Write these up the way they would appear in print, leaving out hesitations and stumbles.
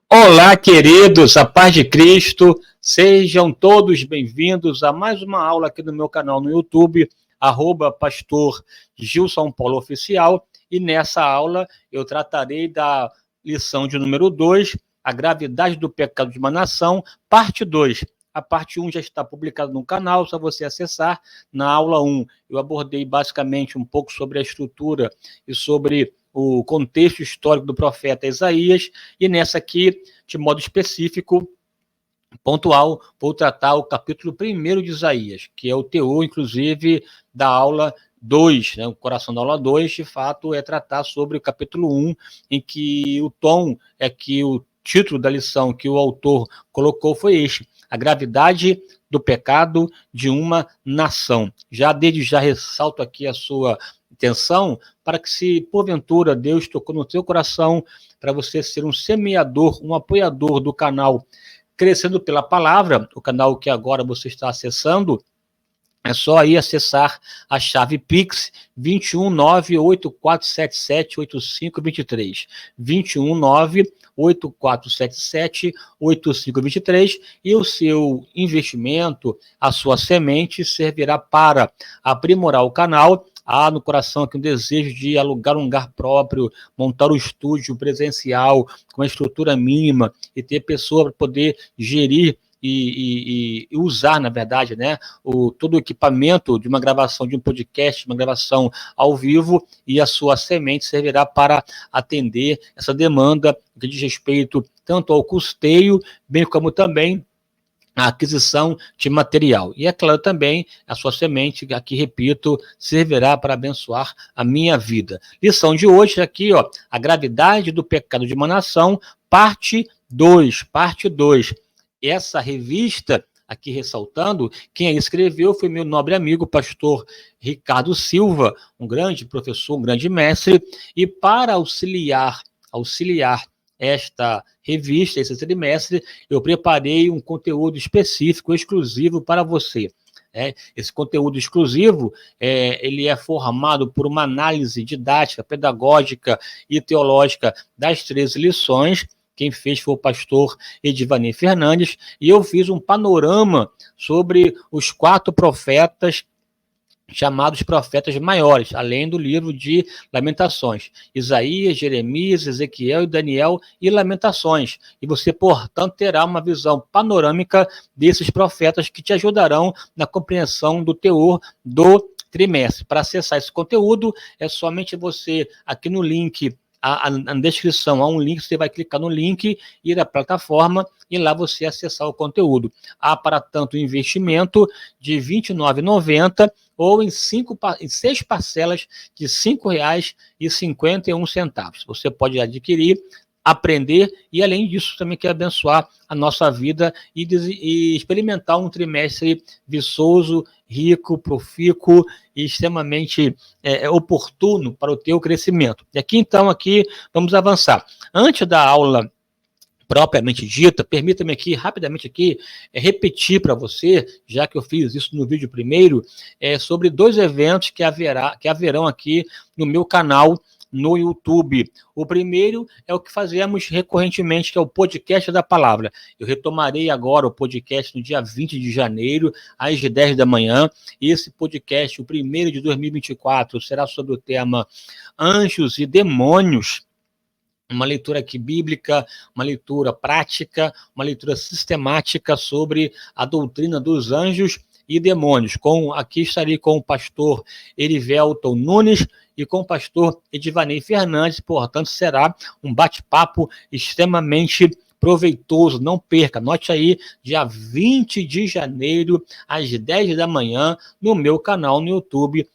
Olá, queridos, a paz de Cristo, sejam todos bem-vindos a mais uma aula aqui no meu canal no YouTube, @pastor Gilson Paulo Oficial, e nessa aula eu tratarei da lição de número 2, a gravidade do pecado de uma nação, parte 2. A parte 1 já está publicada no canal, só você acessar. Na aula 1 eu abordei basicamente um pouco sobre a estrutura e sobre o contexto histórico do profeta Isaías, e nessa aqui, de modo específico, pontual, vou tratar o capítulo 1 de Isaías, que é o teor, inclusive, da aula 2, né? O coração da aula 2, de fato, é tratar sobre o capítulo 1, em que o tom é que o título da lição que o autor colocou foi este: a gravidade do pecado de uma nação. Desde já ressalto aqui a sua atenção para que, se porventura Deus tocou no seu coração para você ser um semeador, um apoiador do canal Crescendo pela Palavra, o canal que agora você está acessando, é só aí acessar a chave Pix 21984778523, 21984778523, e o seu investimento, a sua semente, servirá para aprimorar o canal. Há no coração aqui um desejo de alugar um lugar próprio, montar um estúdio presencial com uma estrutura mínima e ter pessoa para poder gerir e usar, na verdade, né, todo o equipamento de uma gravação de um podcast, uma gravação ao vivo, e a sua semente servirá para atender essa demanda que diz respeito tanto ao custeio, bem como também a aquisição de material. E, é claro, também a sua semente, aqui repito, servirá para abençoar a minha vida. Lição de hoje aqui, ó, a gravidade do pecado de uma nação, parte 2. Essa revista, aqui ressaltando, quem a escreveu foi meu nobre amigo, pastor Ricardo Silva, um grande professor, um grande mestre, e para auxiliar esta revista, esse trimestre, eu preparei um conteúdo específico, exclusivo para você. Esse conteúdo exclusivo, ele é formado por uma análise didática, pedagógica e teológica das 13 lições. Quem fez foi o pastor Edivanir Fernandes, e eu fiz um panorama sobre os 4 profetas chamados profetas maiores, além do livro de Lamentações: Isaías, Jeremias, Ezequiel e Daniel, e Lamentações. E você, portanto, terá uma visão panorâmica desses profetas que te ajudarão na compreensão do teor do trimestre. Para acessar esse conteúdo, é somente você, aqui no link, na descrição há um link, você vai clicar no link, ir à plataforma e lá você acessar o conteúdo. Há, para tanto, investimento de R$ 29,90 ou em 6 parcelas de R$ 5,51. Você pode adquirir, aprender e, além disso, também quer abençoar a nossa vida e experimentar um trimestre viçoso, rico, profícuo e extremamente oportuno para o teu crescimento. E aqui, então, vamos avançar. Antes da aula propriamente dita, permita-me aqui, rapidamente repetir para você, já que eu fiz isso no vídeo primeiro, sobre 2 eventos que haverão aqui no meu canal no YouTube. O primeiro é o que fazemos recorrentemente, que é o podcast da palavra. Eu retomarei agora o podcast no dia 20 de janeiro, às 10 da manhã. Esse podcast, o primeiro de 2024, será sobre o tema Anjos e Demônios. Uma leitura aqui bíblica, uma leitura prática, uma leitura sistemática sobre a doutrina dos anjos e demônios. Aqui estarei com o pastor Erivelton Nunes e com o pastor Edivanir Fernandes. Portanto, será um bate-papo extremamente proveitoso. Não perca, anote aí, dia 20 de janeiro, às 10 da manhã, no meu canal no YouTube,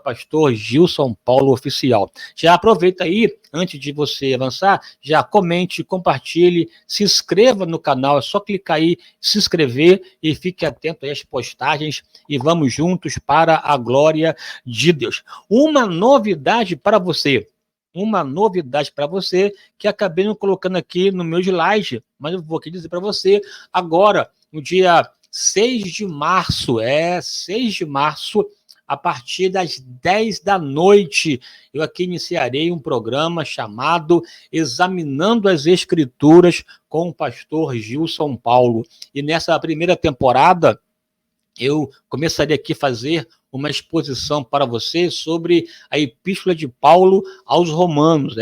@pastor Gilson Paulo Oficial. Já aproveita aí, antes de você avançar, já comente, compartilhe, se inscreva no canal, é só clicar aí, se inscrever, e fique atento aí às postagens, e vamos juntos para a glória de Deus. Uma novidade para você, que acabei não colocando aqui no meu slide, mas eu vou aqui dizer para você agora, no dia 6 de março, a partir das 10 da noite, eu aqui iniciarei um programa chamado Examinando as Escrituras com o pastor Gilson Paulo. E nessa primeira temporada, eu começaria aqui a fazer uma exposição para você sobre a Epístola de Paulo aos Romanos.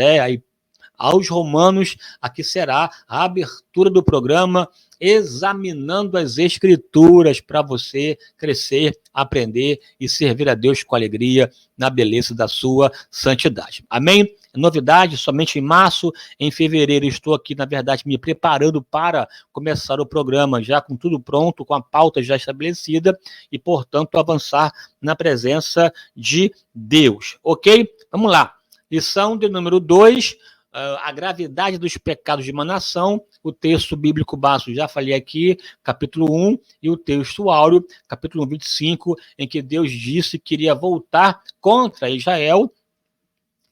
Aos Romanos, aqui será a abertura do programa Examinando as Escrituras, para você crescer, aprender e servir a Deus com alegria na beleza da sua santidade. Amém? Novidade, somente em março, em fevereiro estou aqui, na verdade, me preparando para começar o programa, já com tudo pronto, com a pauta já estabelecida e, portanto, avançar na presença de Deus. Ok? Vamos lá. Lição de número 2, a gravidade dos pecados de uma nação, o texto bíblico básico, já falei aqui, capítulo 1, e o texto áureo, capítulo 1, 25, em que Deus disse que iria voltar contra Israel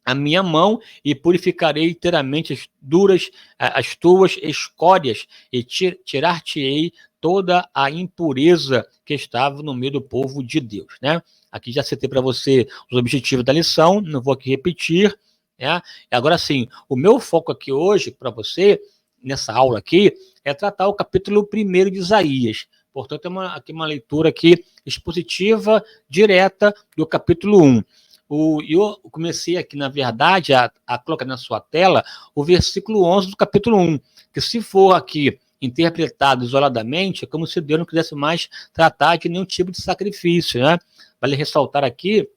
a minha mão e purificarei inteiramente as tuas escórias e tirar-te-ei toda a impureza que estava no meio do povo de Deus, né? Aqui já citei para você os objetivos da lição, não vou aqui repetir, né? Agora sim, o meu foco aqui hoje para você, nessa aula aqui, é tratar o capítulo 1 de Isaías. Portanto, aqui uma leitura aqui expositiva, direta do capítulo 1. Eu comecei aqui, na verdade, a colocar na sua tela o versículo 11 do capítulo 1, que se for aqui interpretado isoladamente, é como se Deus não quisesse mais tratar de nenhum tipo de sacrifício, né? Vale ressaltar aqui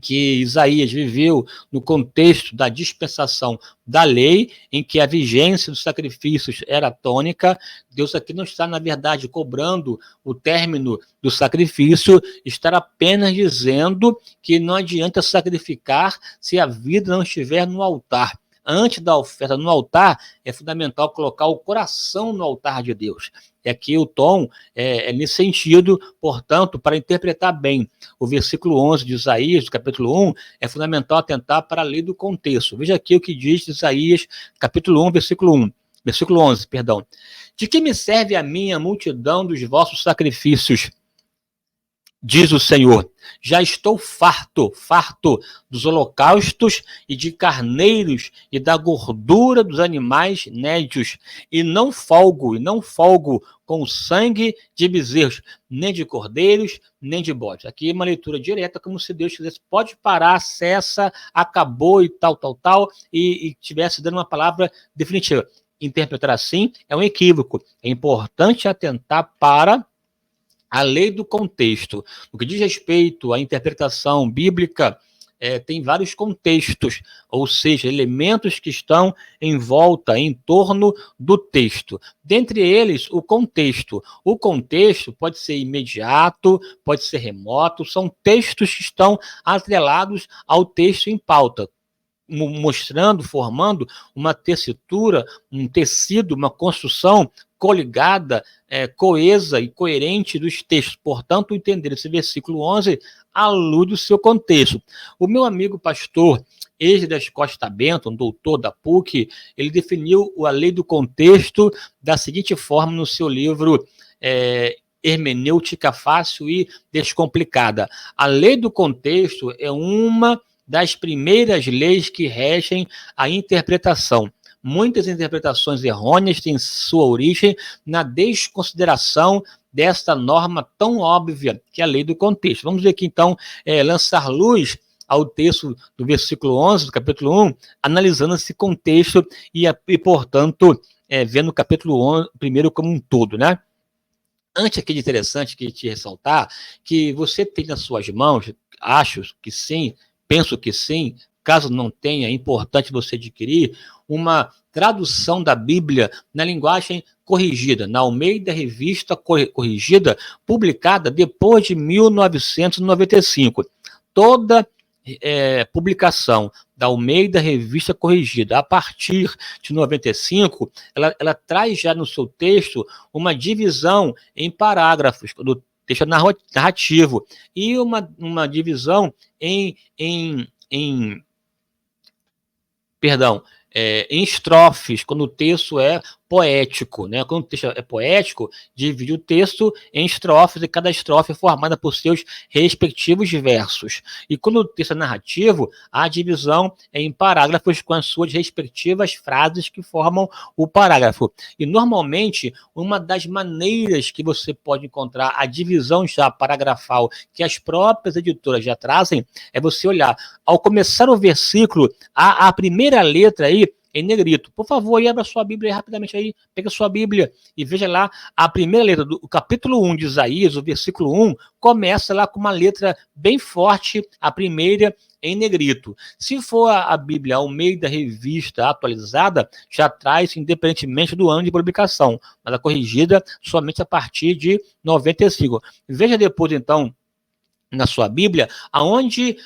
que Isaías viveu no contexto da dispensação da lei, em que a vigência dos sacrifícios era tônica. Deus aqui não está, na verdade, cobrando o término do sacrifício, está apenas dizendo que não adianta sacrificar se a vida não estiver no altar. Antes da oferta no altar, é fundamental colocar o coração no altar de Deus. E aqui o tom é nesse sentido, portanto, para interpretar bem o versículo 11 de Isaías, do capítulo 1, é fundamental atentar para a lei do contexto. Veja aqui o que diz Isaías, capítulo 1, versículo 11, perdão. De que me serve a minha multidão dos vossos sacrifícios? Diz o Senhor, já estou farto dos holocaustos e de carneiros e da gordura dos animais nédios, e não folgo com o sangue de bezerros, nem de cordeiros, nem de bodes. Aqui é uma leitura direta, como se Deus quisesse, pode parar, cessa, acabou e tal, e tivesse dando uma palavra definitiva. Interpretar assim é um equívoco. É importante atentar para a lei do contexto. No que diz respeito à interpretação bíblica, tem vários contextos, ou seja, elementos que estão em volta, em torno do texto. Dentre eles, o contexto. O contexto pode ser imediato, pode ser remoto, são textos que estão atrelados ao texto em pauta, mostrando, formando uma tessitura, um tecido, uma construção coligada, coesa e coerente dos textos. Portanto, entender esse versículo 11 à luz do seu contexto. O meu amigo pastor Esdras Costa Bento, um doutor da PUC, ele definiu a lei do contexto da seguinte forma no seu livro Hermenêutica Fácil e Descomplicada. A lei do contexto é uma das primeiras leis que regem a interpretação. Muitas interpretações errôneas têm sua origem na desconsideração desta norma tão óbvia que é a lei do contexto. Vamos ver aqui, então, lançar luz ao texto do versículo 11 do capítulo 1, analisando esse contexto e portanto, vendo o capítulo 1 como um todo, né? Antes aqui de interessante que te ressaltar, que você tem nas suas mãos, acho que sim, penso que sim, caso não tenha, é importante você adquirir uma tradução da Bíblia na linguagem corrigida, na Almeida Revista Corrigida, publicada depois de 1995. Toda publicação da Almeida Revista Corrigida, a partir de 95, ela traz já no seu texto uma divisão em parágrafos, do texto narrativo, e uma divisão em estrofes, quando o texto é poético, né? Quando o texto é poético, divide o texto em estrofes e cada estrofe é formada por seus respectivos versos. E quando o texto é narrativo, a divisão é em parágrafos com as suas respectivas frases que formam o parágrafo. E normalmente, uma das maneiras que você pode encontrar a divisão já paragrafal que as próprias editoras já trazem é você olhar, ao começar o versículo, a primeira letra aí em negrito. Por favor, aí abra sua Bíblia aí, rapidamente aí, pega a sua Bíblia e veja lá a primeira letra do capítulo 1 de Isaías, o versículo 1, começa lá com uma letra bem forte, a primeira em negrito. Se for a Bíblia ao meio da revista atualizada, já traz independentemente do ano de publicação, mas a corrigida somente a partir de 95. Veja depois, então, na sua Bíblia, aonde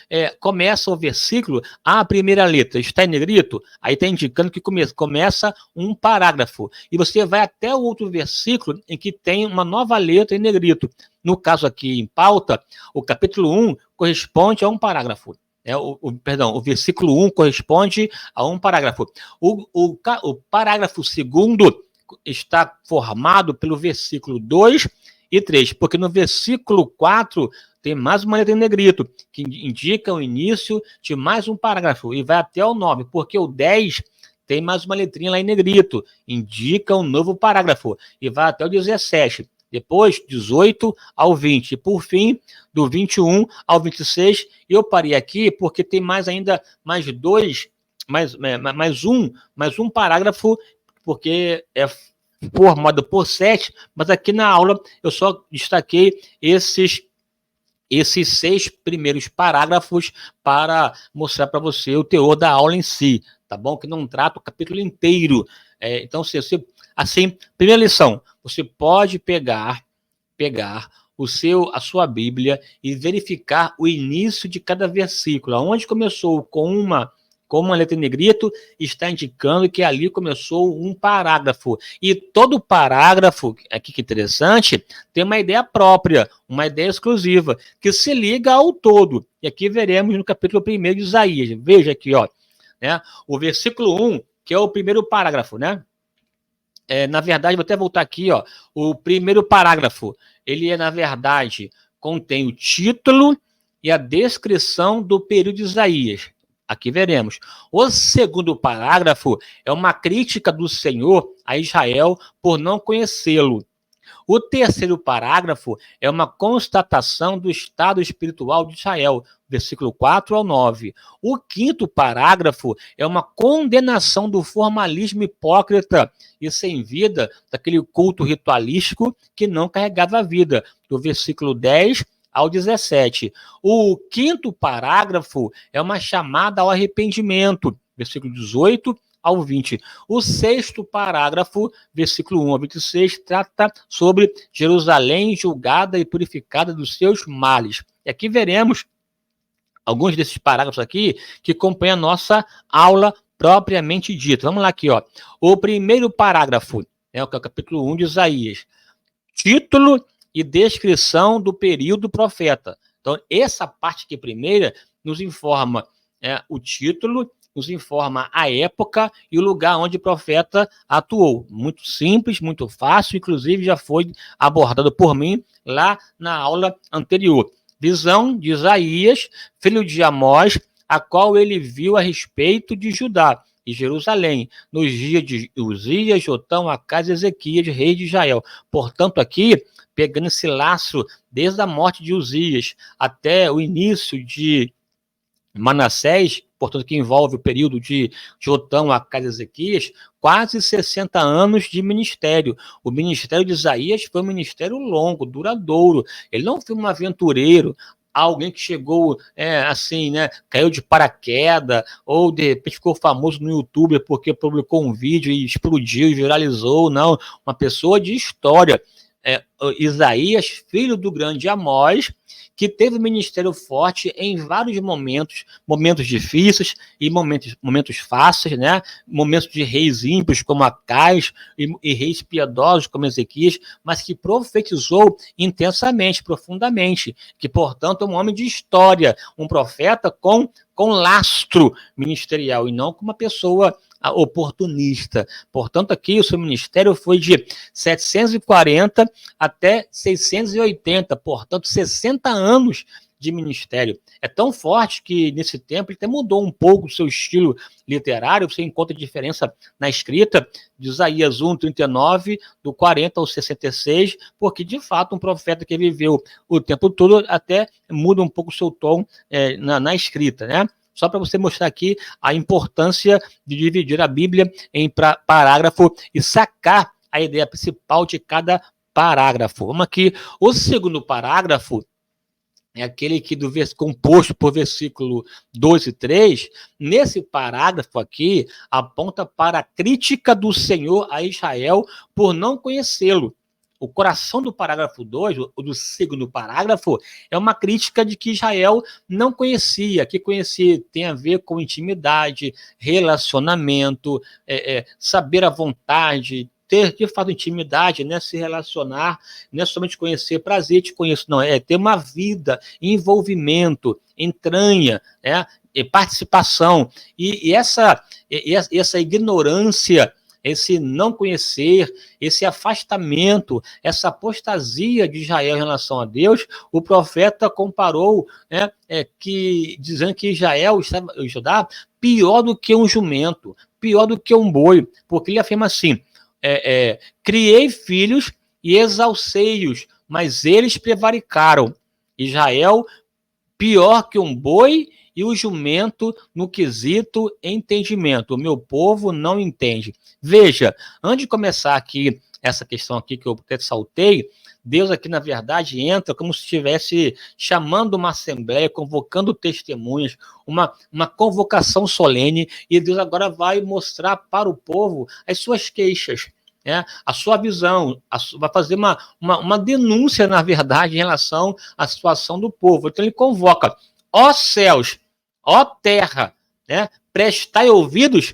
começa o versículo, a primeira letra está em negrito, aí está indicando que começa um parágrafo. E você vai até o outro versículo em que tem uma nova letra em negrito. No caso aqui em pauta, o capítulo 1 corresponde a um parágrafo. O versículo 1 corresponde a um parágrafo. O parágrafo segundo está formado pelo versículo 2 e 3, porque no versículo 4 tem mais uma letra em negrito, que indica o início de mais um parágrafo, e vai até o 9, porque o 10 tem mais uma letrinha lá em negrito, indica um novo parágrafo, e vai até o 17. Depois, 18 ao 20. E, por fim, do 21 ao 26, eu parei aqui porque tem mais ainda, mais um parágrafo, porque é formado por 7, mas aqui na aula eu só destaquei esses 6 primeiros parágrafos para mostrar para você o teor da aula em si, tá bom? Que não trata o capítulo inteiro. Então, assim, primeira lição, você pode pegar a sua Bíblia e verificar o início de cada versículo. Onde começou com uma letra em negrito, está indicando que ali começou um parágrafo. E todo parágrafo, aqui que interessante, tem uma ideia própria, uma ideia exclusiva, que se liga ao todo. E aqui veremos no capítulo 1 de Isaías. Veja aqui, ó, né? O versículo 1, que é o primeiro parágrafo, né? Na verdade, vou até voltar aqui, ó. O primeiro parágrafo, ele na verdade, contém o título e a descrição do período de Isaías. Aqui veremos. O segundo parágrafo é uma crítica do Senhor a Israel por não conhecê-lo. O terceiro parágrafo é uma constatação do estado espiritual de Israel, versículo 4 ao 9. O quinto parágrafo é uma condenação do formalismo hipócrita e sem vida daquele culto ritualístico que não carregava a vida, do versículo 10 ao 17. O quinto parágrafo é uma chamada ao arrependimento, versículo 18 ao 20. O sexto parágrafo, versículo 1 ao 26, trata sobre Jerusalém julgada e purificada dos seus males. E aqui veremos alguns desses parágrafos aqui que compõem a nossa aula propriamente dita. Vamos lá aqui, ó. O primeiro parágrafo, que é o capítulo 1 de Isaías. Título e descrição do período profeta. Então, essa parte aqui primeira nos informa o título, nos informa a época e o lugar onde o profeta atuou. Muito simples, muito fácil, inclusive já foi abordado por mim lá na aula anterior. Visão de Isaías, filho de Amós, a qual ele viu a respeito de Judá e Jerusalém, nos dias de Uzias, Jotão, Acás e Ezequias, rei de Israel. Portanto, aqui, pegando esse laço desde a morte de Uzias até o início de Manassés, portanto, que envolve o período de Jotão, Acás e Ezequias, quase 60 anos de ministério. O ministério de Isaías foi um ministério longo, duradouro. Ele não foi um aventureiro, alguém que chegou assim, né, caiu de paraquedas, ou de repente ficou famoso no YouTube porque publicou um vídeo e explodiu e viralizou. Não, uma pessoa de história. Isaías, filho do grande Amós, que teve um ministério forte em vários momentos difíceis e momentos fáceis, né? Momentos de reis ímpios como Acaias e reis piedosos como Ezequias, mas que profetizou intensamente, profundamente, que, portanto, é um homem de história, um profeta com lastro ministerial e não com uma pessoa oportunista. Portanto, aqui o seu ministério foi de 740 até 680, portanto, 60 anos de ministério. É tão forte que, nesse tempo, ele até mudou um pouco o seu estilo literário. Você encontra diferença na escrita de Isaías 1, 39, do 40 ao 66, porque, de fato, um profeta que viveu o tempo todo até muda um pouco o seu tom na escrita, né? Só para você mostrar aqui a importância de dividir a Bíblia em parágrafo e sacar a ideia principal de cada parágrafo. Vamos aqui. O segundo parágrafo é aquele que composto por versículo 2 e 3. Nesse parágrafo aqui, aponta para a crítica do Senhor a Israel por não conhecê-lo. O coração do parágrafo 2, ou do segundo parágrafo, é uma crítica de que Israel não conhecia, que conhecer tem a ver com intimidade, relacionamento, saber a vontade, ter, de fato, intimidade, né? Se relacionar, não é somente conhecer, prazer, te conheço, não, é ter uma vida, envolvimento, entranha, né? E participação. E essa ignorância, esse não conhecer, esse afastamento, essa apostasia de Israel em relação a Deus, o profeta comparou, né, dizendo que Israel estava pior do que um jumento, pior do que um boi, porque ele afirma assim: criei filhos e exalcei-os, mas eles prevaricaram. Israel, pior que um boi e o jumento no quesito entendimento. O meu povo não entende. Veja, antes de começar aqui essa questão aqui que eu até saltei, Deus aqui, na verdade, entra como se estivesse chamando uma assembleia, convocando testemunhas, uma convocação solene, e Deus agora vai mostrar para o povo as suas queixas, a sua visão, vai fazer uma denúncia, na verdade, em relação à situação do povo. Então ele convoca: ó céus, ó terra, né? Prestai ouvidos,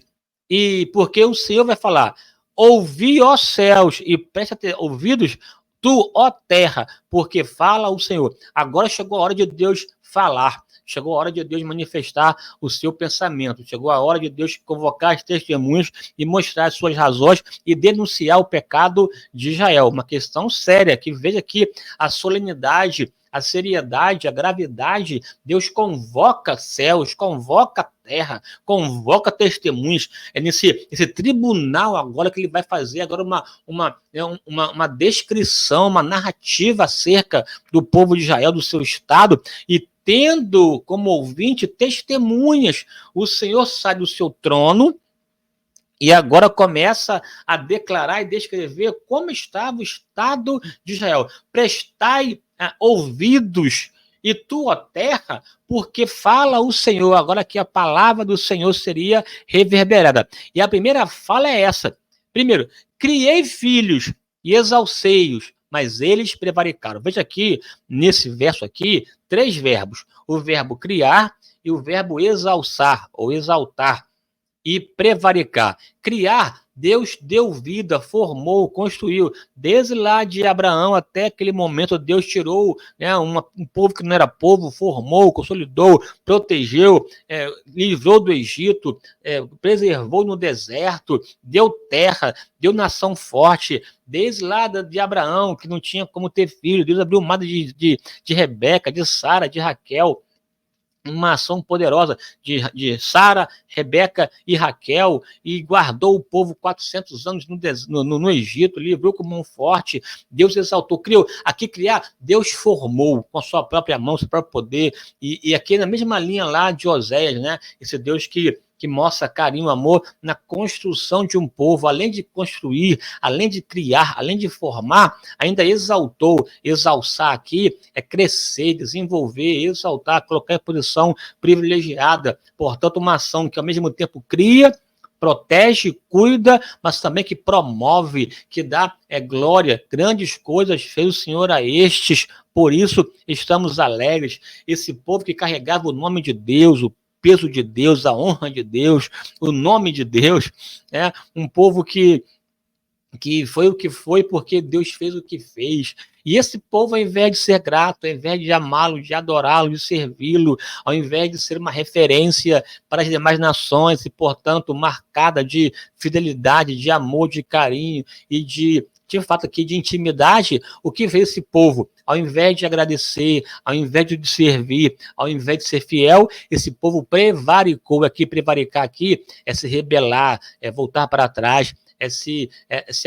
e porque o Senhor vai falar: ouvi, ó céus, e presta ouvidos, tu, ó terra, porque fala o Senhor. Agora chegou a hora de Deus falar. Chegou a hora de Deus manifestar o seu pensamento. Chegou a hora de Deus convocar as testemunhas e mostrar as suas razões e denunciar o pecado de Israel. Uma questão séria, que veja aqui a solenidade, a seriedade, a gravidade. Deus convoca céus, convoca terra, convoca testemunhas. É nesse tribunal agora que ele vai fazer agora uma descrição, uma narrativa acerca do povo de Israel, do seu estado, e tendo como ouvinte testemunhas. O Senhor sai do seu trono e agora começa a declarar e descrever como estava o estado de Israel. Prestai ouvidos, e tu, ó terra, porque fala o Senhor. Agora que a palavra do Senhor seria reverberada. E a primeira fala é essa. Primeiro, criei filhos e exalcei-os, mas eles prevaricaram. Veja aqui, nesse verso aqui, 3 verbos. O verbo criar e o verbo exalçar, ou exaltar, e prevaricar. Criar, Deus deu vida, formou, construiu. Desde lá de Abraão até aquele momento, Deus tirou, um povo que não era povo, formou, consolidou, protegeu, livrou do Egito, preservou no deserto, deu terra, deu nação forte. Desde lá de Abraão, que não tinha como ter filho, Deus abriu mão de Rebeca, de Sara, de Raquel. Uma ação poderosa de Sara, Rebeca e Raquel, e guardou o povo 400 anos no Egito, livrou com mão forte. Deus exaltou, criou. Aqui criar, Deus formou com a sua própria mão, seu próprio poder, e aqui na mesma linha lá de Oséias, né? Esse Deus que mostra carinho, amor na construção de um povo, além de construir, além de criar, além de formar, ainda exaltou. Exalçar aqui é crescer, desenvolver, exaltar, colocar em posição privilegiada. Portanto, uma ação que ao mesmo tempo cria, protege, cuida, mas também que promove, que dá glória. Grandes coisas fez o Senhor a estes, por isso estamos alegres. Esse povo que carregava o nome de Deus, o peso de Deus, a honra de Deus, o nome de Deus, um povo que foi o que foi porque Deus fez o que fez. E esse povo, ao invés de ser grato, ao invés de amá-lo, de adorá-lo, de servi-lo, ao invés de ser uma referência para as demais nações e, portanto, marcada de fidelidade, de amor, de carinho e de fato aqui de intimidade, o que fez esse povo? Ao invés de agradecer, ao invés de servir, ao invés de ser fiel, esse povo prevaricou aqui. Prevaricar aqui é se rebelar, é voltar para trás, é se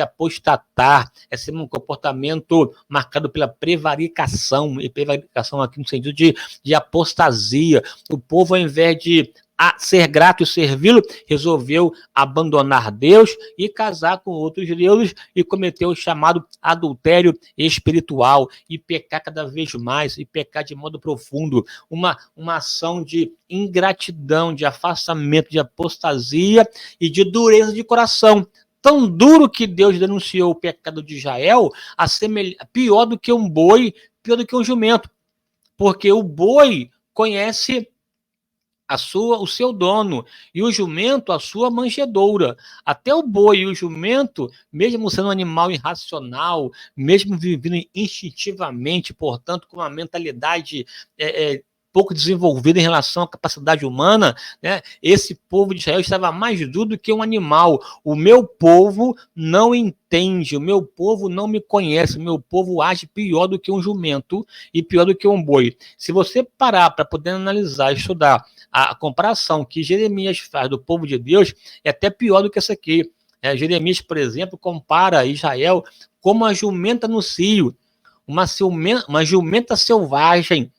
apostatar, é ser um comportamento marcado pela prevaricação, e prevaricação aqui no sentido de apostasia. O povo, ao invés de ser grato e servi-lo, resolveu abandonar Deus e casar com outros deuses e cometer o chamado adultério espiritual e pecar cada vez mais, e pecar de modo profundo, uma ação de ingratidão, de afastamento, de apostasia e de dureza de coração. Tão duro que Deus denunciou o pecado de Israel, pior do que um boi, pior do que um jumento, porque o boi conhece o seu dono, e o jumento a sua manjedoura. Até o boi e o jumento, mesmo sendo um animal irracional, mesmo vivendo instintivamente, portanto, com uma mentalidade pouco desenvolvida em relação à capacidade humana, esse povo de Israel estava mais duro do que um animal. O meu povo não entende, o meu povo não me conhece, o meu povo age pior do que um jumento e pior do que um boi. Se você parar para poder analisar, estudar a comparação que Jeremias faz do povo de Deus, é até pior do que essa aqui. Jeremias, por exemplo, compara Israel como a jumenta no cio, uma jumenta selvagem,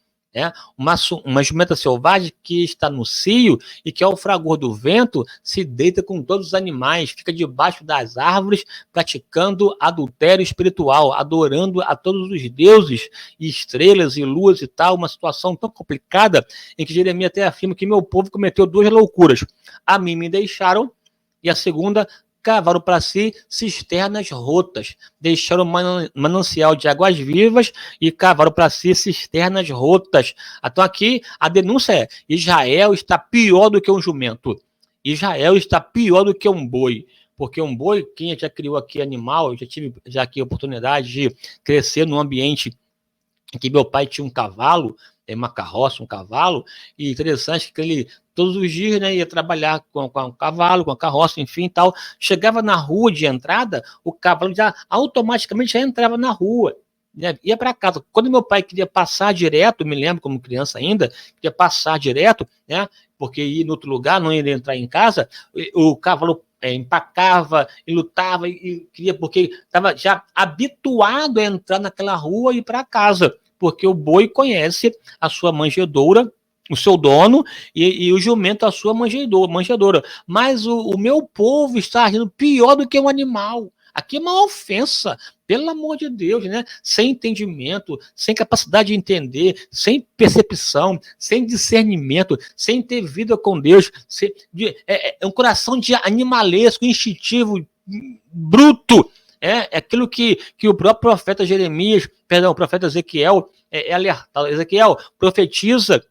uma jumenta selvagem que está no cio e que, ao fragor do vento, se deita com todos os animais, fica debaixo das árvores, praticando adultério espiritual, adorando a todos os deuses, e estrelas e luas e tal, uma situação tão complicada em que Jeremias até afirma que meu povo cometeu duas loucuras. A mim me deixaram, e a segunda, cavaram para si cisternas rotas, deixaram manancial de águas vivas e cavaram para si cisternas rotas. Então aqui a denúncia é: Israel está pior do que um jumento, Israel está pior do que um boi, porque um boi, quem já criou aqui animal, eu já tive aqui a oportunidade de crescer num ambiente em que meu pai tinha um cavalo, uma carroça, um cavalo, e interessante que ele todos os dias, ia trabalhar com o cavalo, com a carroça, enfim, tal. Chegava na rua de entrada, o cavalo já automaticamente já entrava na rua, ia para casa. Quando meu pai queria passar direto, me lembro como criança ainda, queria passar direto, porque ia em outro lugar, não ia entrar em casa, o cavalo empacava e lutava e queria, porque estava já habituado a entrar naquela rua e ir para casa, porque o boi conhece a sua manjedoura, o seu dono, e o jumento a sua manjedoura. Mas o meu povo está agindo pior do que um animal. Aqui é uma ofensa, pelo amor de Deus, sem entendimento, sem capacidade de entender, sem percepção, sem discernimento, sem ter vida com Deus. É um coração de animalesco, instintivo, bruto. É aquilo que o próprio profeta o profeta Ezequiel alertado. Ezequiel profetiza: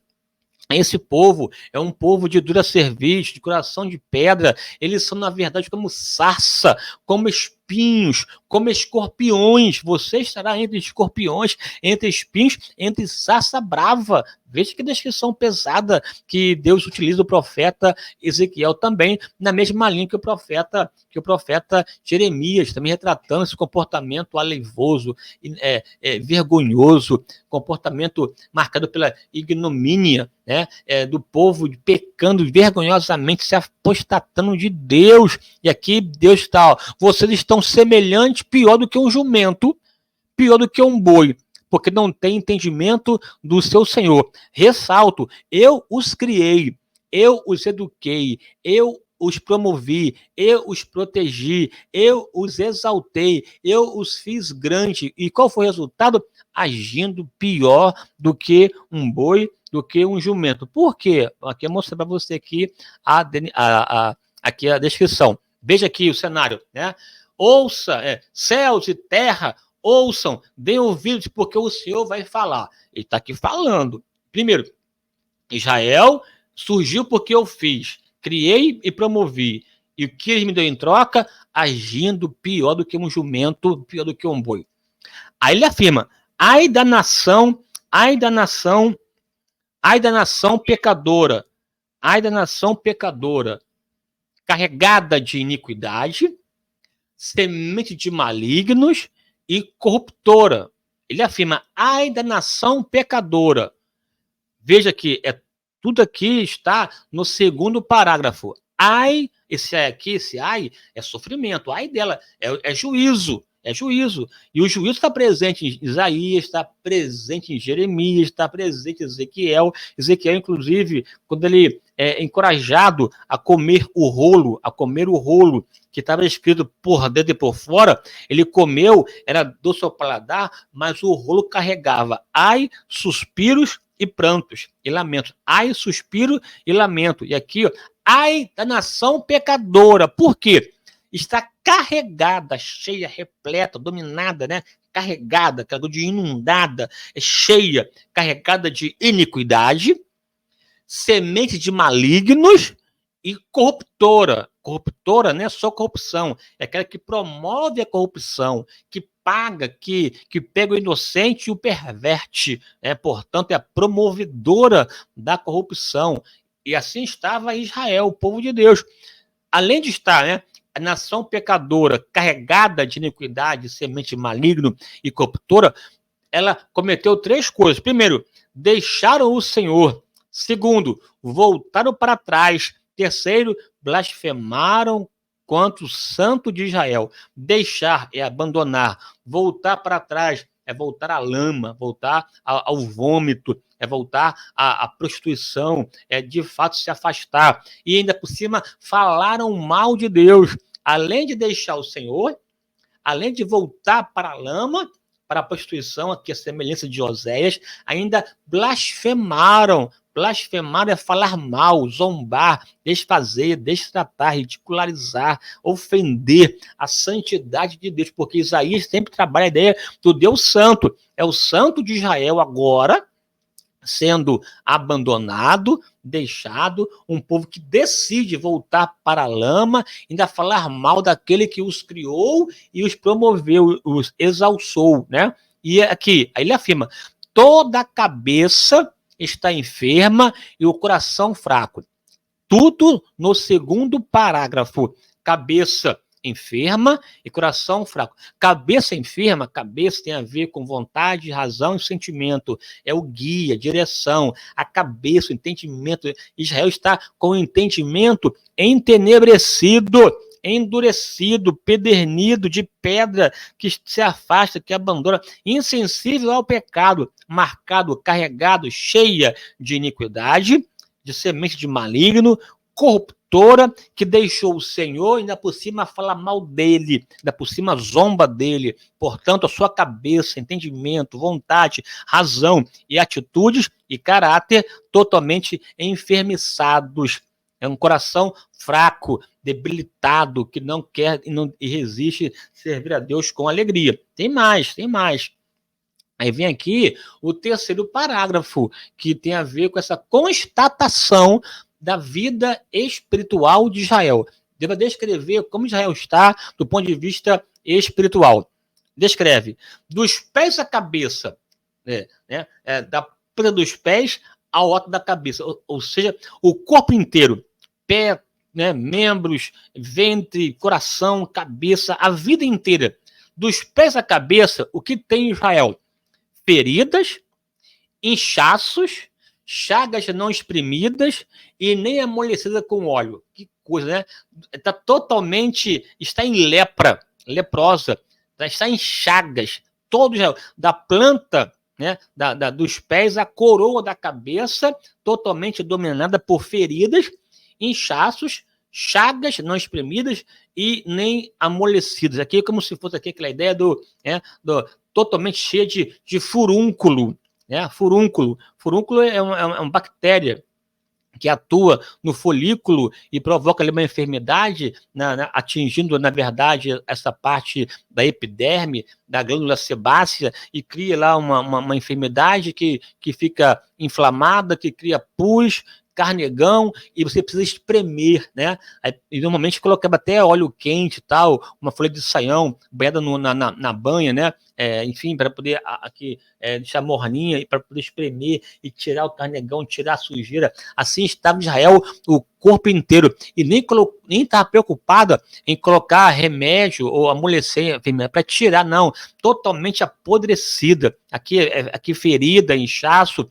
esse povo é um povo de dura cerviz, de coração de pedra. Eles são, na verdade, como sarça, como espinhos, como escorpiões. Você estará entre escorpiões, entre espinhos, entre sarça brava. Veja que descrição pesada que Deus utiliza o profeta Ezequiel também, na mesma linha que o profeta Jeremias, também retratando esse comportamento aleivoso, vergonhoso, comportamento marcado pela ignomínia, do povo pecando vergonhosamente, se apostatando de Deus. E aqui Deus está: vocês estão semelhantes, pior do que um jumento, pior do que um boi, porque não tem entendimento do seu Senhor. Ressalto: eu os criei, eu os eduquei, eu os promovi, eu os protegi, eu os exaltei, eu os fiz grande. E qual foi o resultado? Agindo pior do que um boi, do que um jumento. Por quê? Aqui eu mostrei para você aqui a descrição. Veja aqui o cenário, ouça, céus e terra, ouçam, deem ouvidos, porque o Senhor vai falar. Ele está aqui falando. Primeiro, Israel surgiu porque eu fiz, criei e promovi. E o que ele me deu em troca? Agindo pior do que um jumento, pior do que um boi. Aí ele afirma, ai da nação, ai da nação, ai da nação pecadora, ai da nação pecadora, carregada de iniquidade, semente de malignos e corruptora. Ele afirma, ai da nação pecadora. Veja que tudo aqui está no segundo parágrafo. Ai, esse ai aqui, esse ai é sofrimento. Ai dela é juízo. É juízo. E o juízo está presente em Isaías, está presente em Jeremias, está presente em Ezequiel. Ezequiel, inclusive, quando ele é encorajado a comer o rolo, que estava escrito por dentro e por fora, ele comeu, era doce ao paladar, mas o rolo carregava ai, suspiros e prantos e lamentos. Ai, suspiro e lamento. E aqui, ó, ai da nação pecadora. Por quê? Está carregada, cheia, repleta, dominada, né? Carregada, de inundada, cheia, carregada de iniquidade, semente de malignos e corruptora. Corruptora não é só corrupção, é aquela que promove a corrupção, que paga, que pega o inocente e o perverte, portanto, é a promovedora da corrupção. E assim estava Israel, o povo de Deus. Além de estar, a nação pecadora, carregada de iniquidade, semente maligno e corruptora, ela cometeu 3 coisas. Primeiro, deixaram o Senhor. Segundo, voltaram para trás. Terceiro, blasfemaram contra o Santo de Israel. Deixar é abandonar. Voltar para trás é voltar à lama, voltar ao vômito, é voltar à prostituição, é de fato se afastar. E ainda por cima falaram mal de Deus. Além de deixar o Senhor, além de voltar para a lama, para a prostituição, aqui a semelhança de Oséias, ainda blasfemaram. Blasfemar é falar mal, zombar, desfazer, destratar, ridicularizar, ofender a santidade de Deus, porque Isaías sempre trabalha a ideia do Deus Santo. É o Santo de Israel agora sendo abandonado, deixado, um povo que decide voltar para a lama, ainda falar mal daquele que os criou e os promoveu, os exalçou, né? E aqui, aí ele afirma, toda a cabeça está enferma e o coração fraco. Tudo no segundo parágrafo. Cabeça enferma e coração fraco. Cabeça enferma, cabeça tem a ver com vontade, razão e sentimento. É o guia, direção, a cabeça, o entendimento. Israel está com o entendimento entenebrecido, endurecido, pedernido, de pedra, que se afasta, que abandona, insensível ao pecado, marcado, carregado, cheia de iniquidade, de semente de maligno, corruptora, que deixou o Senhor, ainda por cima fala mal dele, ainda por cima zomba dele. Portanto, a sua cabeça, entendimento, vontade, razão e atitudes e caráter totalmente enfermiçados. É um coração fraco, debilitado, que não quer e resiste servir a Deus com alegria. Tem mais, tem mais. Aí vem aqui o terceiro parágrafo, que tem a ver com essa constatação da vida espiritual de Israel. Deve descrever como Israel está do ponto de vista espiritual. Descreve, dos pés à cabeça, da ponta dos pés ao alto da cabeça, ou seja, o corpo inteiro, pé, membros, ventre, coração, cabeça, a vida inteira. Dos pés à cabeça, o que tem em Israel? Feridas, inchaços, chagas não exprimidas e nem amolecidas com óleo. Que coisa, né? Está em lepra, leprosa, está em chagas, todo da planta, dos pés à coroa da cabeça, totalmente dominada por feridas, inchaços, chagas não exprimidas e nem amolecidas. Aqui é como se fosse aqui aquela ideia do totalmente cheia de furúnculo. Furúnculo é uma bactéria que atua no folículo e provoca ali uma enfermidade, atingindo, na verdade, essa parte da epiderme, da glândula sebácea, e cria lá uma enfermidade que fica inflamada, que cria pus, carnegão, e você precisa espremer, né? E normalmente colocava até óleo quente e tal, uma folha de saião banhada na banha, né? Enfim, para poder aqui deixar morninha e para poder espremer e tirar o carnegão, tirar a sujeira. Assim estava Israel o corpo inteiro, e nem estava preocupada em colocar remédio ou amolecer para tirar, não, totalmente apodrecida. Aqui ferida, inchaço,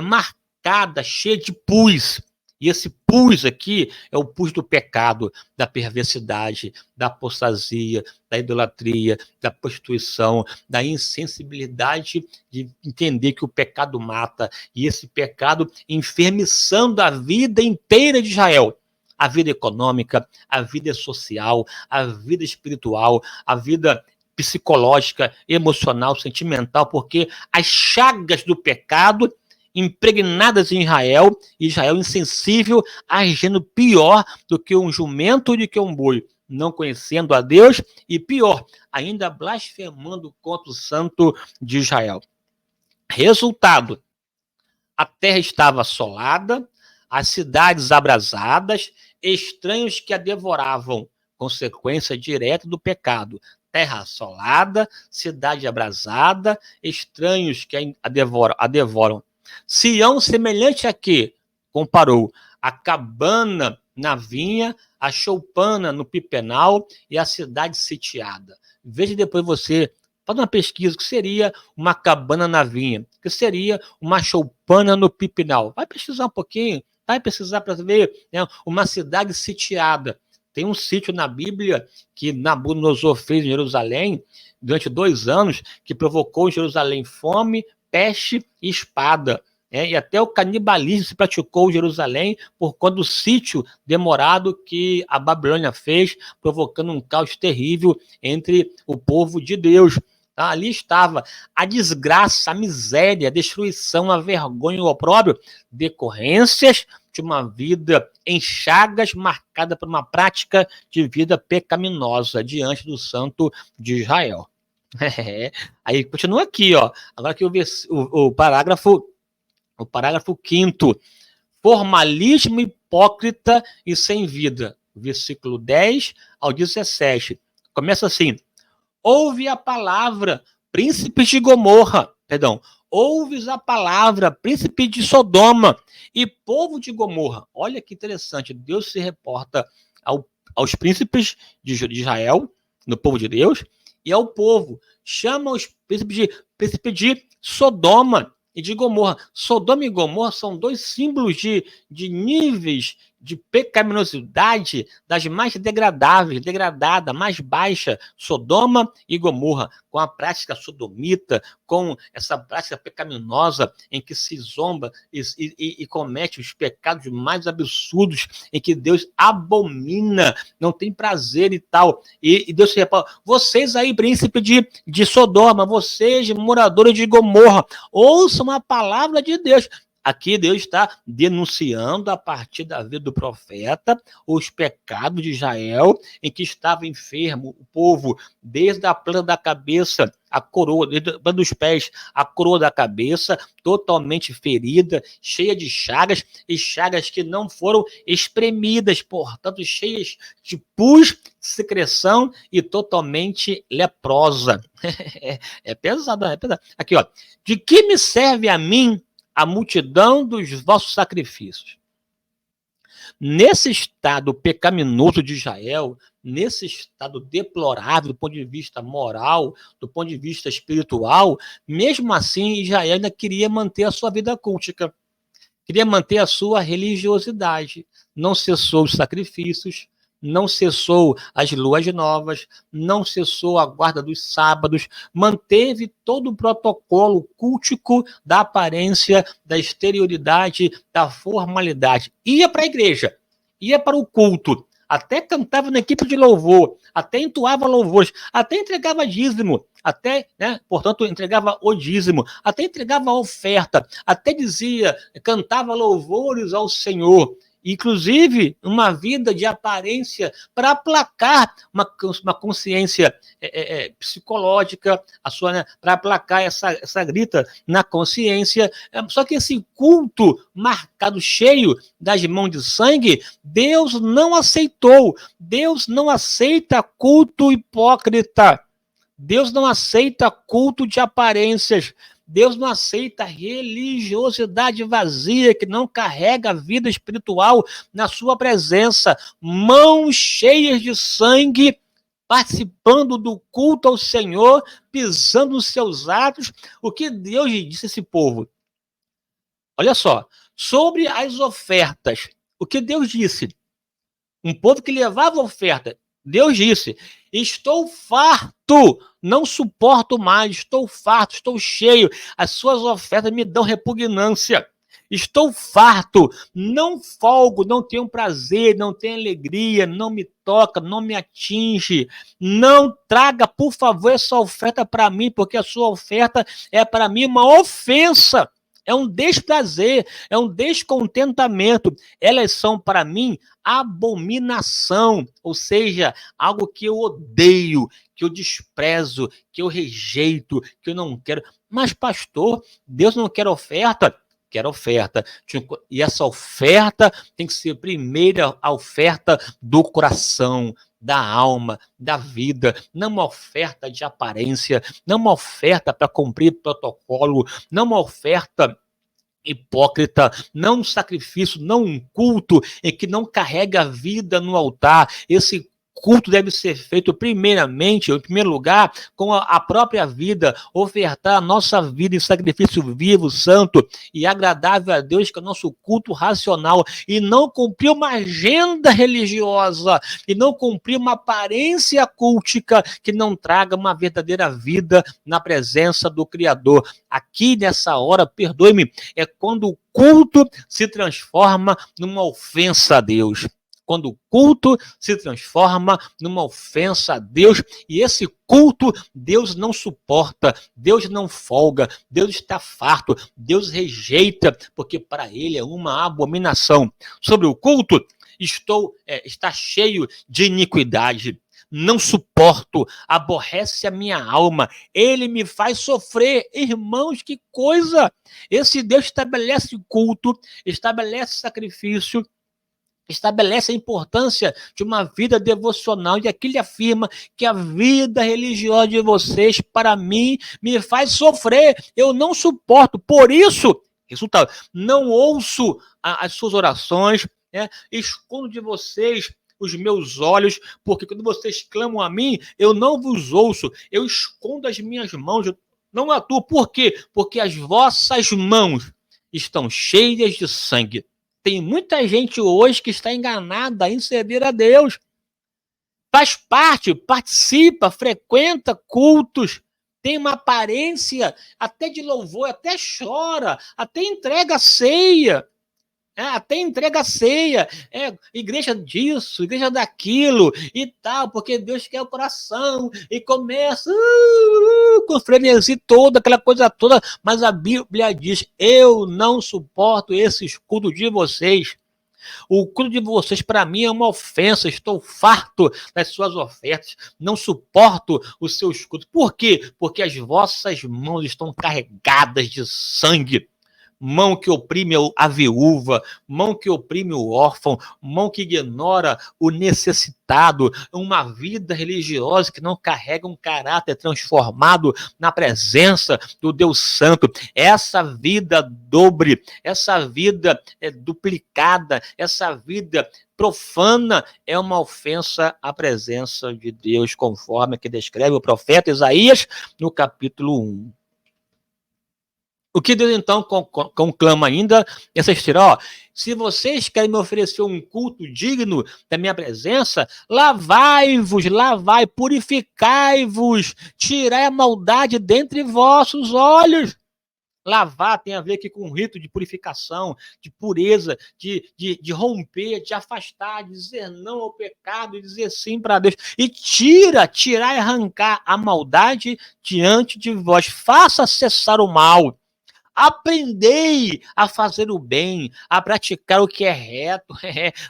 marcada, cheia de pus. E esse pus aqui é o pus do pecado, da perversidade, da apostasia, da idolatria, da prostituição, da insensibilidade de entender que o pecado mata, e esse pecado enfermiçando a vida inteira de Israel. A vida econômica, a vida social, a vida espiritual, a vida psicológica, emocional, sentimental, porque as chagas do pecado impregnadas em Israel, Israel insensível, agindo pior do que um jumento, do que um boi, não conhecendo a Deus, e pior, ainda blasfemando contra o santo de Israel. Resultado, a terra estava assolada, as cidades abrasadas, estranhos que a devoravam, consequência direta do pecado. Terra assolada, cidade abrasada, estranhos que a devoram. Sião semelhante a quê? Comparou a cabana na vinha, a choupana no pipenal e a cidade sitiada. Veja depois você, faz uma pesquisa, o que seria uma cabana na vinha, o que seria uma choupana no pipenal. Vai pesquisar um pouquinho, vai pesquisar para ver, né, uma cidade sitiada. Tem um sítio na Bíblia que Nabucodonosor fez em Jerusalém durante 2 anos, que provocou em Jerusalém fome, peste e espada. E até o canibalismo se praticou em Jerusalém por conta do sítio demorado que a Babilônia fez, provocando um caos terrível entre o povo de Deus. Ali estava a desgraça, a miséria, a destruição, a vergonha, o opróbrio, decorrências de uma vida em chagas, marcada por uma prática de vida pecaminosa diante do santo de Israel. Aí continua aqui, ó. Agora aqui o parágrafo 5º. Formalismo hipócrita e sem vida. Versículo 10 ao 17. Começa assim: ouve a palavra, príncipes de Gomorra, ouves a palavra, príncipe de Sodoma e povo de Gomorra. Olha que interessante, Deus se reporta aos príncipes de Israel, no povo de Deus, e ao povo. Chama os príncipes de Sodoma e de Gomorra. Sodoma e Gomorra são 2 símbolos de níveis de pecaminosidade das mais degradáveis, degradada, mais baixa. Sodoma e Gomorra, com a prática sodomita, com essa prática pecaminosa em que se zomba e comete os pecados mais absurdos, em que Deus abomina, não tem prazer e tal. E Deus se reporta: vocês aí, príncipe de Sodoma, vocês, moradores de Gomorra, ouçam a palavra de Deus. Aqui Deus está denunciando, a partir da vida do profeta, os pecados de Israel, em que estava enfermo o povo, desde a planta da cabeça, a coroa, desde a planta dos pés, a coroa da cabeça, totalmente ferida, cheia de chagas, e chagas que não foram espremidas, portanto, cheias de pus, secreção e totalmente leprosa. É pesado, é pesado. Aqui, ó. De que me serve a mim a multidão dos vossos sacrifícios? Nesse estado pecaminoso de Israel, nesse estado deplorável do ponto de vista moral, do ponto de vista espiritual, mesmo assim Israel ainda queria manter a sua vida cultica, queria manter a sua religiosidade, não cessou os sacrifícios, não cessou as luas novas, não cessou a guarda dos sábados, manteve todo o protocolo cultico da aparência, da exterioridade, da formalidade. Ia para a igreja, ia para o culto, até cantava na equipe de louvor, até entoava louvores, até entregava dízimo, até, né, portanto, entregava o dízimo, até entregava a oferta, até dizia, cantava louvores ao Senhor. Inclusive, uma vida de aparência para aplacar uma consciência psicológica, a sua, né, para aplacar essa grita na consciência. Só que esse culto marcado, cheio das mãos de sangue, Deus não aceitou. Deus não aceita culto hipócrita. Deus não aceita culto de aparências. Deus não aceita religiosidade vazia, que não carrega a vida espiritual na sua presença. Mãos cheias de sangue, participando do culto ao Senhor, pisando nos seus atos. O que Deus disse a esse povo? Olha só, sobre as ofertas, o que Deus disse? Um povo que levava oferta, Deus disse, estou farto, não suporto mais, estou farto, estou cheio, as suas ofertas me dão repugnância, estou farto, não folgo, não tenho prazer, não tenho alegria, não me toca, não me atinge, não traga, por favor, essa oferta para mim, porque a sua oferta é para mim uma ofensa. É um desprazer, é um descontentamento. Elas são, para mim, abominação, ou seja, algo que eu odeio, que eu desprezo, que eu rejeito, que eu não quero. Mas, pastor, Deus não quer oferta? Quer oferta. E essa oferta tem que ser primeiro a oferta do coração, da alma, da vida, não uma oferta de aparência, não uma oferta para cumprir protocolo, não uma oferta hipócrita, não um sacrifício, não um culto em que não carrega a vida no altar. Esse culto deve ser feito primeiramente, em primeiro lugar, com a própria vida, ofertar a nossa vida em sacrifício vivo, santo e agradável a Deus, que é o nosso culto racional, e não cumprir uma agenda religiosa, e não cumprir uma aparência cultica que não traga uma verdadeira vida na presença do Criador. Aqui, nessa hora, perdoe-me, é quando o culto se transforma numa ofensa a Deus. Quando o culto se transforma numa ofensa a Deus, e esse culto Deus não suporta, Deus não folga, Deus está farto, Deus rejeita, porque para ele é uma abominação. Sobre o culto, está cheio de iniquidade. Não suporto, aborrece a minha alma, ele me faz sofrer. Irmãos, que coisa! Esse Deus estabelece culto, estabelece sacrifício, estabelece a importância de uma vida devocional, e aqui ele afirma que a vida religiosa de vocês, para mim, me faz sofrer, eu não suporto, por isso, resultado, não ouço as suas orações, né? Escondo de vocês os meus olhos, porque quando vocês clamam a mim, eu não vos ouço, eu escondo as minhas mãos, eu não atuo. Por quê? Porque as vossas mãos estão cheias de sangue. Tem muita gente hoje que está enganada em servir a Deus. Faz parte, participa, frequenta cultos, tem uma aparência até de louvor, até chora, até entrega ceia. Até entrega ceia, igreja disso, igreja daquilo e tal, porque Deus quer o coração, e começa com frenesi toda, aquela coisa toda, mas a Bíblia diz, eu não suporto esse culto de vocês. O culto de vocês, para mim, é uma ofensa. Estou farto das suas ofertas. Não suporto os seus cultos. Por quê? Porque as vossas mãos estão carregadas de sangue. Mão que oprime a viúva, mão que oprime o órfão, mão que ignora o necessitado, uma vida religiosa que não carrega um caráter transformado na presença do Deus Santo. Essa vida dobre, essa vida duplicada, essa vida profana é uma ofensa à presença de Deus, conforme que descreve o profeta Isaías no capítulo 1. O que Deus, então, conclama ainda, essa história, se vocês querem me oferecer um culto digno da minha presença, lavai-vos, purificai-vos, tirai a maldade dentre vossos olhos. Lavar tem a ver aqui com um rito de purificação, de pureza, de romper, de afastar, de dizer não ao pecado, de dizer sim para Deus. E tirar e arrancar a maldade diante de vós. Faça cessar o mal. Aprendei a fazer o bem, a praticar o que é reto,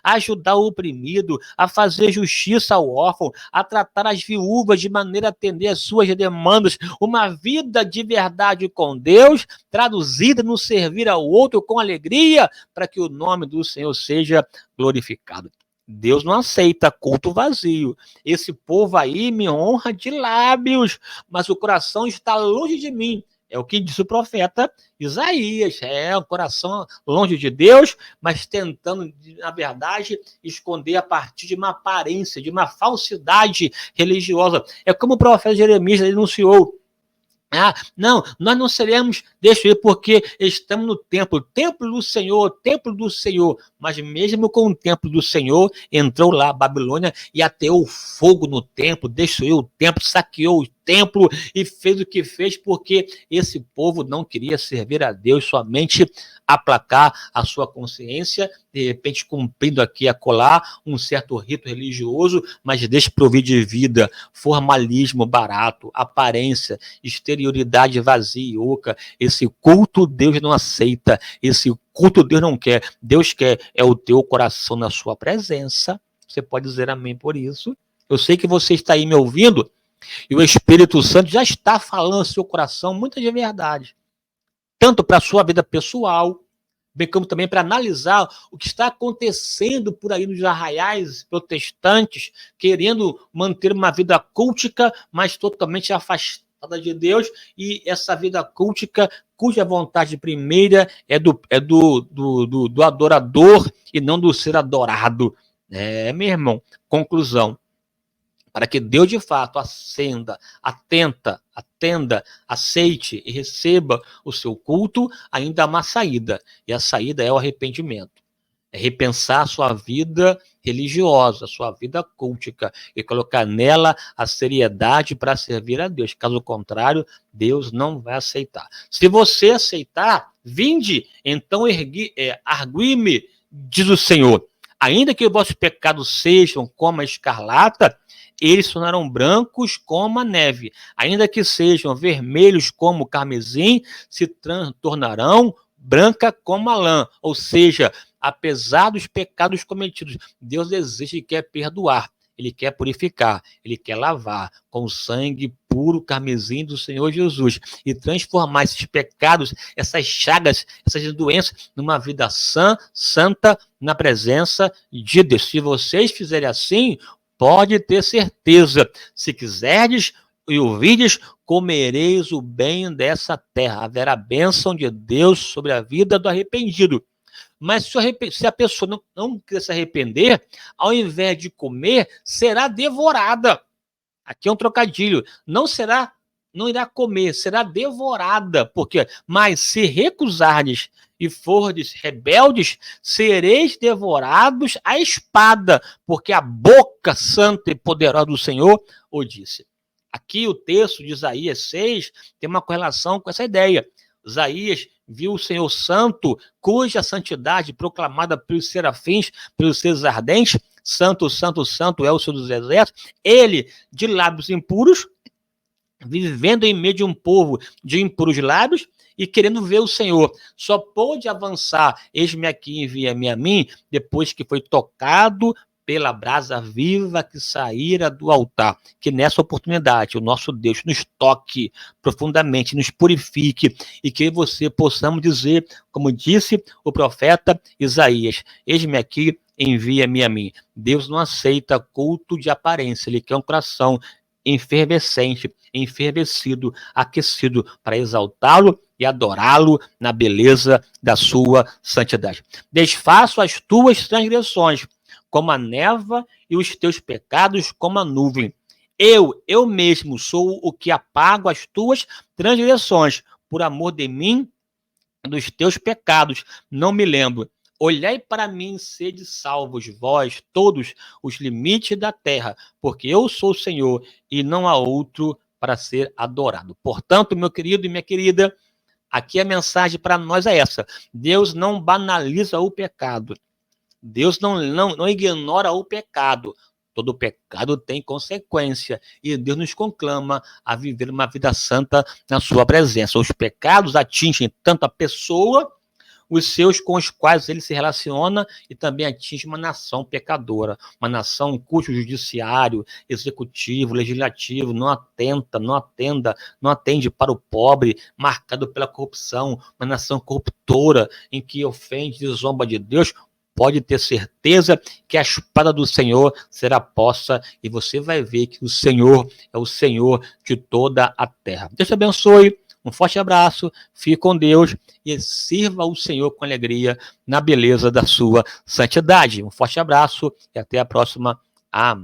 a ajudar o oprimido, a fazer justiça ao órfão, a tratar as viúvas de maneira a atender às suas demandas. Uma vida de verdade com Deus, traduzida no servir ao outro com alegria, para que o nome do Senhor seja glorificado. Deus não aceita culto vazio. Esse povo aí me honra de lábios, mas o coração está longe de mim. É o que diz o profeta Isaías. É o coração longe de Deus, mas tentando, na verdade, esconder a partir de uma aparência, de uma falsidade religiosa. É como o profeta Jeremias denunciou. Não, nós não seremos destruídos porque estamos no templo templo do Senhor. Mas mesmo com o templo do Senhor, entrou lá a Babilônia e ateou fogo no templo, destruiu o templo, saqueou o templo e fez o que fez porque esse povo não queria servir a Deus, somente aplacar a sua consciência, de repente cumprindo aqui e acolá um certo rito religioso, mas desprovido de vida, formalismo barato, aparência, exterioridade vazia e oca. Esse culto Deus não aceita, esse culto Deus não quer. Deus quer é o teu coração na sua presença. Você pode dizer amém por isso. Eu sei que você está aí me ouvindo e o Espírito Santo já está falando no seu coração muitas de verdade, tanto para a sua vida pessoal, bem como também para analisar o que está acontecendo por aí nos arraiais protestantes, querendo manter uma vida cultica, mas totalmente afastada de Deus, e essa vida cultica, cuja vontade primeira é do adorador e não do ser adorado. Meu irmão, conclusão. Para que Deus de fato atenda, aceite e receba o seu culto, ainda há uma saída. E a saída é o arrependimento. É repensar a sua vida religiosa, a sua vida cultica, e colocar nela a seriedade para servir a Deus. Caso contrário, Deus não vai aceitar. Se você aceitar, vinde, então argui-me, diz o Senhor. Ainda que os vossos pecados sejam como a escarlata, eles tornarão brancos como a neve. Ainda que sejam vermelhos como o carmesim, se tornarão branca como a lã. Ou seja, apesar dos pecados cometidos, Deus deseja e quer perdoar. Ele quer purificar, ele quer lavar com o sangue puro carmesim do Senhor Jesus e transformar esses pecados, essas chagas, essas doenças, numa vida santa, na presença de Deus. Se vocês fizerem assim, pode ter certeza, se quiserdes e ouvirdes, comereis o bem dessa terra. Haverá bênção de Deus sobre a vida do arrependido. Mas se a pessoa não quer se arrepender, ao invés de comer, será devorada. Aqui é um trocadilho. Não irá comer, será devorada. Porque, mas se recusardes e fordes rebeldes, sereis devorados à espada, porque a boca santa e poderosa do Senhor o disse. Aqui o texto de Isaías 6 tem uma correlação com essa ideia. Isaías viu o Senhor santo, cuja santidade proclamada pelos serafins, pelos seres ardentes, santo, santo, santo é o Senhor dos exércitos, ele de lábios impuros, vivendo em meio de um povo de impuros lábios e querendo ver o Senhor. Só pôde avançar, eis-me aqui, envia-me a mim, depois que foi tocado pela brasa viva que saíra do altar. Que nessa oportunidade o nosso Deus nos toque profundamente, nos purifique e que você possamos dizer, como disse o profeta Isaías, eis-me aqui, envia-me a mim. Deus não aceita culto de aparência, ele quer um coração efervescente, enfervecido, aquecido para exaltá-lo e adorá-lo na beleza da sua santidade. Desfaço as tuas transgressões como a névoa e os teus pecados como a nuvem. Eu mesmo sou o que apago as tuas transgressões, por amor de mim, dos teus pecados, não me lembro. Olhai para mim, sede salvos, vós, todos os limites da terra, porque eu sou o Senhor e não há outro para ser adorado. Portanto, meu querido e minha querida, Aqui a mensagem para nós é essa: Deus não banaliza o pecado. Deus não ignora o pecado. Todo pecado tem consequência. E Deus nos conclama a viver uma vida santa na sua presença. Os pecados atingem tanto a pessoa, os seus com os quais ele se relaciona, e também atinge uma nação pecadora, uma nação cujo judiciário, executivo, legislativo não atende para o pobre, marcado pela corrupção, uma nação corruptora, em que ofende e zomba de Deus. Pode ter certeza que a espada do Senhor será posta, e você vai ver que o Senhor é o Senhor de toda a terra. Deus te abençoe, um forte abraço, fique com Deus e sirva o Senhor com alegria na beleza da sua santidade. Um forte abraço e até a próxima. Amém.